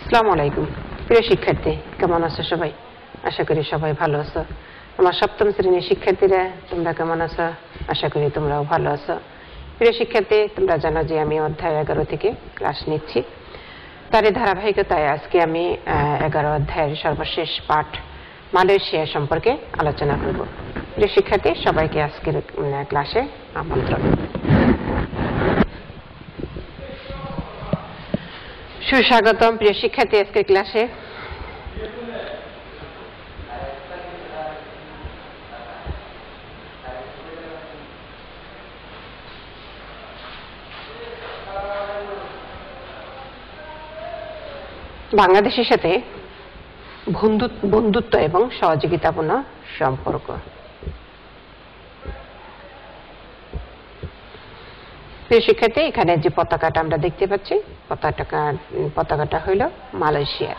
আসসালামু আলাইকুম প্রিয় শিক্ষার্থী, কেমন আছো সবাই? আশা করি সবাই ভালো আছো। আমার সপ্তম শ্রেণীর শিক্ষার্থীরা তোমরা কেমন আছো? আশা করি তোমরাও ভালো আছো। প্রিয় শিক্ষার্থী, তোমরা জানো যে আমি অধ্যায় 11 থেকে ক্লাস নিচ্ছি। তারই ধারাবাহিকতায় আজকে আমি 11 অধ্যায়ের সর্বশেষ পাঠ মালয়েশিয়া সম্পর্কে আলোচনা করব। প্রিয় শিক্ষার্থী, সবাইকে আজকের ক্লাসে আমন্ত্রণ। সুস্বাগতম প্রিয় শিক্ষার্থী আজকের ক্লাসে। বাংলাদেশের সাথে বন্ধুত্ব এবং সহযোগিতাপূর্ণ সম্পর্ক। প্রিয় শিক্ষার্থী, এখানে যে পতাকাটা আমরা দেখতে পাচ্ছি, পতাকাটা হইল মালয়েশিয়া।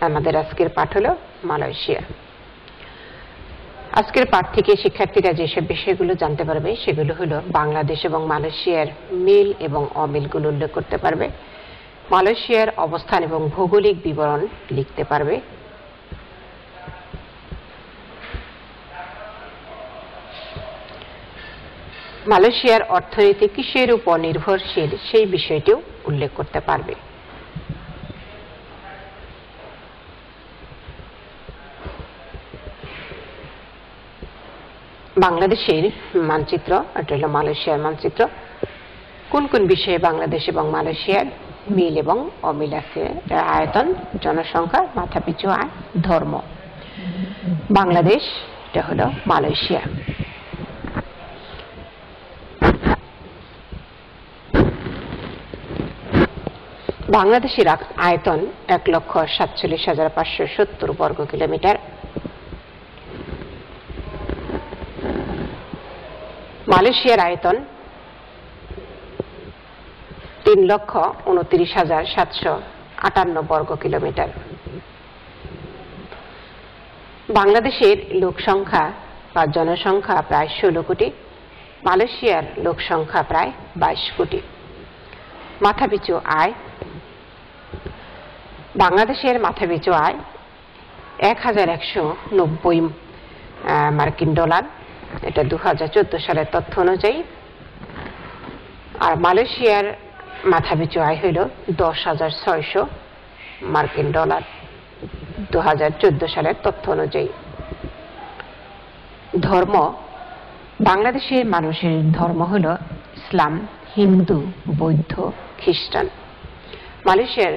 আমাদের আজকের পাঠ হলো মালয়েশিয়া। আজকের পাঠ থেকে শিক্ষার্থীরা যেসব বিষয়গুলো জানতে পারবে সেগুলো হলো বাংলাদেশ এবং মালয়েশিয়ার মিল এবং অমিলগুলো উল্লেখ করতে পারবে, মালয়েশিয়ার অবস্থান এবং ভৌগোলিক বিবরণ লিখতে পারবে, মালয়েশিয়ার অর্থনীতি কিসের উপর নির্ভরশীল সেই বিষয়টিও উল্লেখ করতে পারবে। বাংলাদেশের মানচিত্র, এটা হল মালয়েশিয়ার মানচিত্র। কোন কোন বিষয়ে বাংলাদেশ এবং মালয়েশিয়ার মিল এবং অমিল আছে? আয়তন, জনসংখ্যা, মাথাপিছু আয়, ধর্ম। বাংলাদেশ, এটা হলো মালয়েশিয়া। বাংলাদেশের আয়তন 1,47,570 বর্গ কিলোমিটার। মালয়েশিয়ার আয়তন 3,29,758 বর্গ কিলোমিটার। বাংলাদেশের লোক সংখ্যা বা জনসংখ্যা প্রায় 16 কোটি, মালয়েশিয়ার লোক সংখ্যা প্রায় 22 কোটি। মাথাপিছু আয়, বাংলাদেশের মাথাপিছু আয় 1,190 মার্কিন ডলার, এটা 2014 সালের তথ্য অনুযায়ী। আর মালয়েশিয়ার মাথাপিছু আয় হইল 10,600 মার্কিন ডলার, 2014 সালের তথ্য অনুযায়ী। ধর্ম, বাংলাদেশের মানুষের ধর্ম হল ইসলাম, হিন্দু, বৌদ্ধ, খ্রিস্টান। মালয়েশিয়ার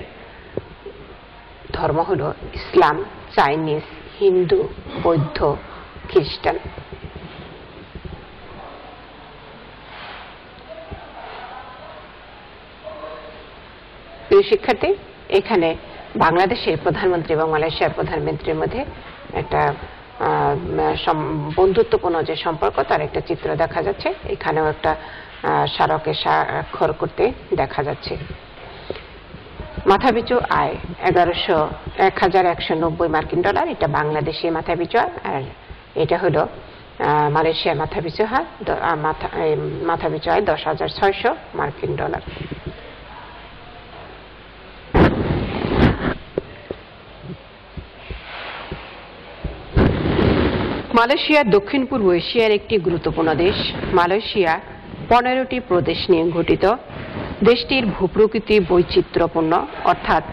ধর্ম হল ইসলাম, চাইনিজ, হিন্দু, বৌদ্ধ, খ্রিস্টান। প্রিয় শিক্ষার্থী, এখানে বাংলাদেশের প্রধানমন্ত্রী এবং মালয়েশিয়ার প্রধানমন্ত্রীর মধ্যে একটা বন্ধুত্বপূর্ণ যে সম্পর্ক, তার একটা চিত্র দেখা যাচ্ছে। এখানেও একটা স্মারকে স্বাক্ষর করতে দেখা যাচ্ছে। মাথাপিছু আয় 1,190 মার্কিন ডলার, এটা বাংলাদেশি মাথাপিছু আয়। আর এটা হলো মালয়েশিয়ার মাথাপিছু আয় 10,600 মার্কিন ডলার। মালয়েশিয়া দক্ষিণ পূর্ব এশিয়ার একটি গুরুত্বপূর্ণ দেশ। মালয়েশিয়া 15টি প্রদেশ নিয়ে গঠিত। দেশটির ভূপ্রকৃতি বৈচিত্র্যপূর্ণ, অর্থাৎ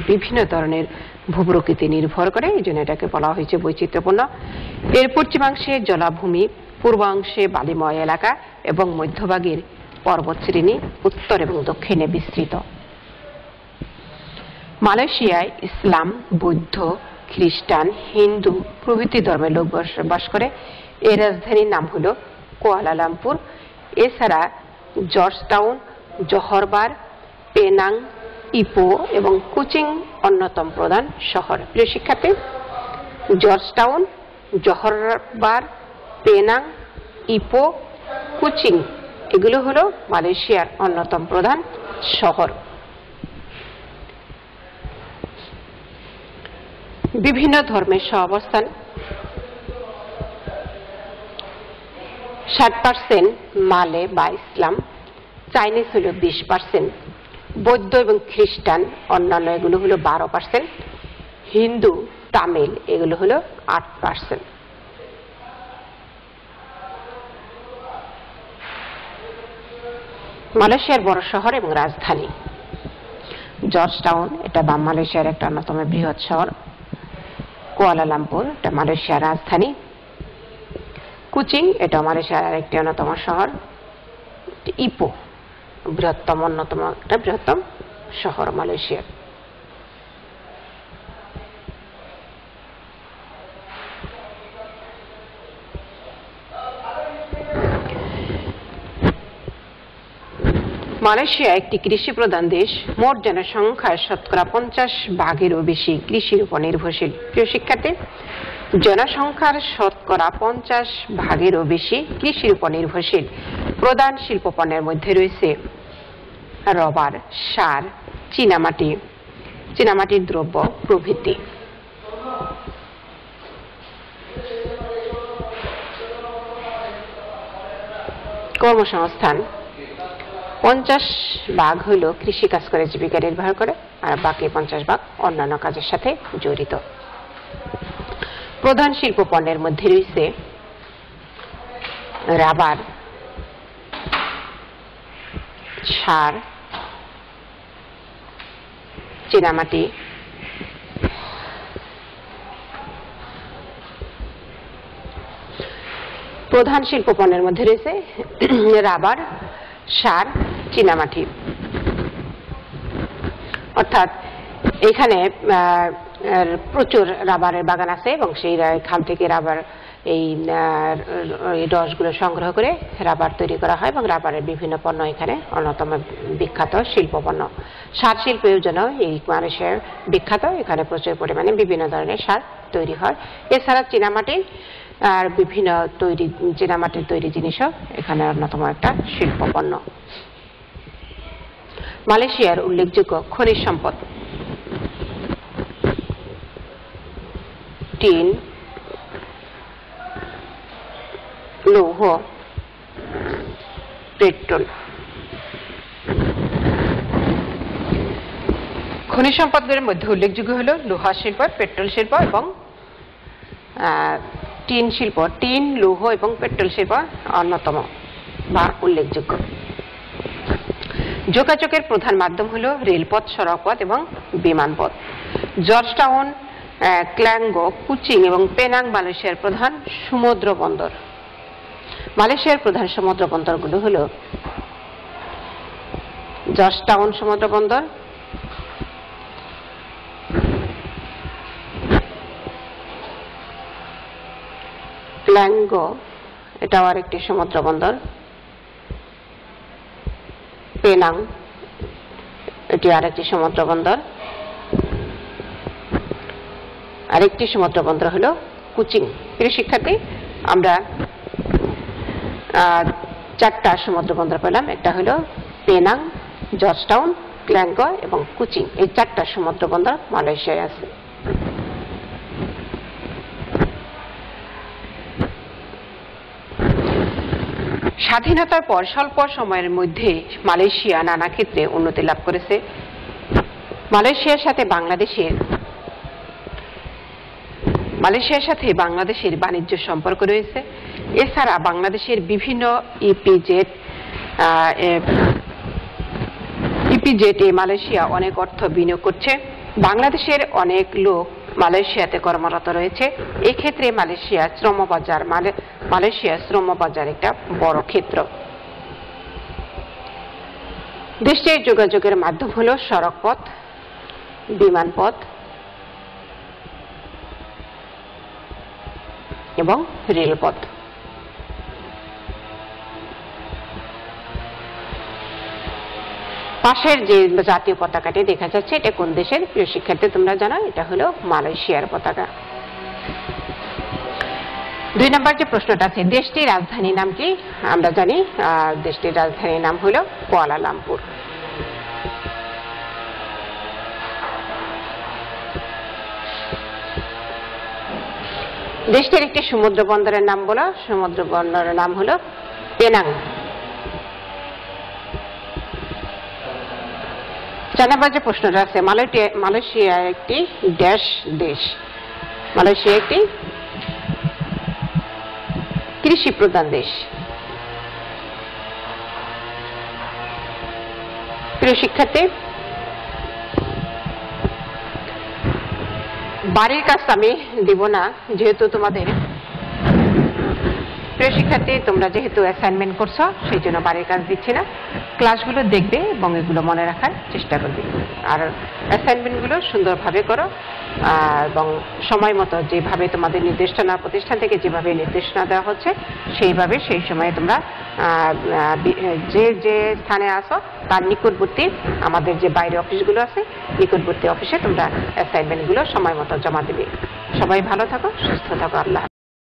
বিভিন্ন ধরনের ভূপ্রকৃতি নির্ভর করে, এই জন্য এটাকে বলা হয়েছে বৈচিত্র্যপূর্ণ। এর পশ্চিমাংশে জলাভূমি, পূর্বাংশে বালিময় এলাকা এবং মধ্যভাগের পর্বতশ্রেণী উত্তর এবং দক্ষিণে বিস্তৃত। মালয়েশিয়ায় ইসলাম, বৌদ্ধ, খ্রিস্টান, হিন্দু প্রভৃতি ধর্মের লোক বাস করে। এর রাজধানীর নাম হল কুয়ালালামপুর। এছাড়া জর্জটাউন, জহরবার, পেনাং, ইপো এবং কুচিং অন্যতম প্রধান শহর। প্রিয় শিক্ষার্থী, জর্জটাউন, জহরবার, পেনাং, ইপো, কুচিং এগুলো হলো মালয়েশিয়ার অন্যতম প্রধান শহর। বিভিন্ন ধর্মের সহাবস্থান। 60% মালে বা ইসলাম, চাইনিজ হল 20%, বৌদ্ধ এবং খ্রিস্টান অন্যান্য এগুলো হলো 12%, হিন্দু তামিল এগুলো হলো 8%। মালয়েশিয়ার বড় শহর এবং রাজধানী জর্জ টাউন, এটা মালয়েশিয়ার একটা অন্যতম বৃহৎ শহর। কুয়ালালামপুর, এটা মালয়েশিয়ার রাজধানী। কুচিং, এটা মালয়েশিয়ার আরেকটি অন্যতম শহর। ইপো, বৃহত্তম শহর মালয়েশিয়ার। মালয়েশিয়া একটি কৃষি প্রধান দেশ। মোট জনসংখ্যার শতকরা 50%-এরও বেশি কৃষির উপর নির্ভরশীল। প্রিয় শিক্ষার্থী, জনসংখ্যার শতকরা 50%-এরও বেশি কৃষির উপর নির্ভরশীল। প্রধান শিল্প পণ্যের মধ্যে রয়েছে রবার, সার, চীনামাটির দ্রব্য প্রভৃতি। কর্মসংস্থান 50% হলো কৃষিকাজ করে জীবিকা নির্বাহ করে, আর বাকি 50% অন্যান্য কাজের সাথে জড়িত। প্রধান শিল্প পণ্যের মধ্যে রয়েছে রাবার, সার, চীনামাটি, প্রধান শিল্প পণ্যের মধ্যে রয়েছে রাবার, সার, চীনামাটি। অর্থাৎ এখানে প্রচুর রাবারের বাগান আছে এবং সেই খাল থেকে রাবার এই রসগুলো সংগ্রহ করে রাবার তৈরি করা হয় এবং রাবারের বিভিন্ন পণ্য এখানে অন্যতম বিখ্যাত শিল্প পণ্য। সার শিল্পের জন্য এই মালয়েশিয়ার বিখ্যাত, এখানে প্রচুর পরিমাণে বিভিন্ন ধরনের সার তৈরি হয়। এছাড়া চীনামাটি আর বিভিন্ন চীনামাটির তৈরি জিনিসও এখানে অন্যতম একটা শিল্প পণ্য। মালয়েশিয়ার উল্লেখযোগ্য খনিজ সম্পদ: টিন, লৌহ, পেট্রোল। খনিজ সম্পদগুলোর মধ্যে উল্লেখযোগ্য হল লোহা শিল্প, পেট্রোল শিল্প এবং টিন শিল্প। টিন, লৌহ এবং পেট্রোল শিল্প অন্যতম বা উল্লেখযোগ্য। যোগাযোগের প্রধান মাধ্যম হল রেলপথ, সড়কপথ এবং বিমানপথ। জর্জ টাউন, ক্ল্যাঙ্গো, কুচিং এবং পেনাং মালয়েশিয়ার প্রধান সমুদ্র বন্দর। মালয়েশিয়ার প্রধান সমুদ্র বন্দরগুলো হল জর্জ টাউন সমুদ্র বন্দর, ক্ল্যাঙ্গো, এটাও আরেকটি সমুদ্র বন্দর, পেনাং, এটি আরেকটি সমুদ্র বন্দর, আরেকটি সমুদ্র বন্দর হল কুচিং। প্রিয় শিক্ষার্থী, আমরা 4টা সমুদ্র বন্দর পেলাম। একটা হলো পেনাং, জর্জ টাউন, ক্ল্যাঙ্গো এবং কুচিং। এই 4টা সমুদ্র বন্দর মালয়েশিয়ায় আছে। স্বাধীনতার পর স্বল্প সময়ের মধ্যে মালয়েশিয়া নানা ক্ষেত্রে উন্নতি লাভ করেছে। মালয়েশিয়ার সাথে বাংলাদেশের বাণিজ্য সম্পর্ক রয়েছে। এছাড়া বাংলাদেশের বিভিন্ন ইপিজেটে মালয়েশিয়া অনেক অর্থ বিনিয়োগ করছে। বাংলাদেশের অনেক লোক মালয়েশিয়াতে কর্মরত রয়েছে। এক্ষেত্রে মালয়েশিয়া শ্রমবাজার একটা বড় ক্ষেত্র। দেশটির যোগাযোগের মাধ্যম হল সড়কপথ, বিমানপথ এবং রেলপথ। পাশের যে জাতীয় পতাকাটি দেখা যাচ্ছে, এটা কোন দেশের? প্রিয় শিক্ষার্থী, তোমরা জানো এটা হলো মালয়েশিয়ার পতাকা। 2 নম্বর যে প্রশ্নটা আছে, দেশটির রাজধানীর নাম কি? আমরা জানি দেশটির রাজধানীর নাম হলো কুয়ালালামপুর। দেশটির একটি সমুদ্র বন্দরের নাম বলো। সমুদ্র বন্দরের নাম হলো পেনাং। 4 নম্বর যে প্রশ্নটা আছে, মালয়েশিয়া একটি ড্যাশ দেশ। মালয়েশিয়া একটি কৃষি প্রধান দেশ। প্রিয় শিক্ষার্থী, বাড়ির কাজ আমি দিব না, যেহেতু তোমাদের প্রিয় শিক্ষার্থী তোমরা যেহেতু অ্যাসাইনমেন্ট করছো সেই জন্য বাড়ির কাজ দিচ্ছি না। ক্লাসগুলো দেখবে এবং এগুলো মনে রাখার চেষ্টা করবে, আর অ্যাসাইনমেন্টগুলো সুন্দরভাবে করো এবং সময় মতো যেভাবে তোমাদের নির্দেশনা প্রতিষ্ঠান থেকে যেভাবে নির্দেশনা দেওয়া হচ্ছে সেইভাবে সেই সময়ে তোমরা যে যে স্থানে আসো তার নিকটবর্তী আমাদের যে বাইরে অফিসগুলো আছে নিকটবর্তী অফিসে তোমরা অ্যাসাইনমেন্টগুলো সময় মতো জমা দেবে। সবাই ভালো থাকো, সুস্থ থাকো, আল্লাহ।